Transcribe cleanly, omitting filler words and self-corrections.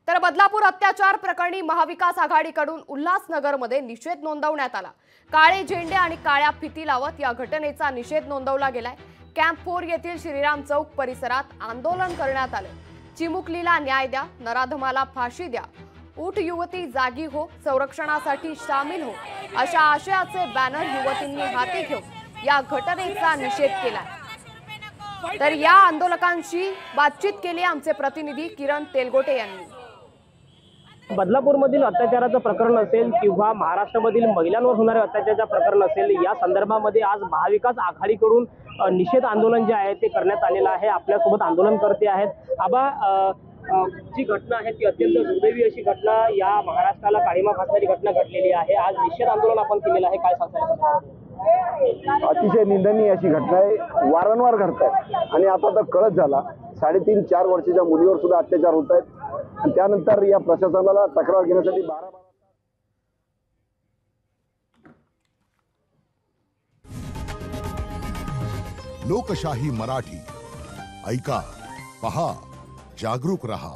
तर बदलापूर अत्याचार प्रकरणी महाविकास आघाडीकडून उल्हासनगरमध्ये निषेध नोंदवण्यात आला। काळे झेंडे आणि काळ्या फिती लावत या घटनेचा निषेध नोंदवला गेलाय। कॅम्प 4 येथील श्रीराम चौक परिसरात आंदोलन करण्यात आले। चिमुकलीला न्याय द्या, नराधमाला फाशी द्या, उठ युवती जागी हो, संरक्षणासाठी सामील हो अशा आशयाचे बॅनर युवतींनी हाती घेऊन या घटनेचा निषेध केलाय। तर या आंदोलकांशी बातचीत केली आमचे प्रतिनिधी किरण तेलगोटे यांनी। बदलापूरमधील अत्याचाराचं प्रकरण असेल किंवा महाराष्ट्रामधील महिलांवर होणारे अत्याचाराचं प्रकरण असेल, या संदर्भामध्ये आज महाविकास आघाडीकडून निषेध आंदोलन जे आहे ते करण्यात आलेलं आहे। आपल्यासोबत आंदोलनकर्ते आहेत। आबा, जी घटना आहे ती अत्यंत दुर्दैवी अशी घटना, या महाराष्ट्राला काळिमा फासणारी घटना घडलेली आहे। आज निषेध आंदोलन आपण केलेलं आहे, काय सांगता? अतिशय निंदनीय अशी घटना आहे, वारंवार घडतात आणि आता तर कळत झाला 3.5-4 वर्षाच्या मुलीवर सुद्धा अत्याचार होत आहेत आणि त्यानंतर या प्रशासनाला तक्रार घेण्यासाठी 12 लोकशाही मराठी ऐका, पहा, जागरूक रहा।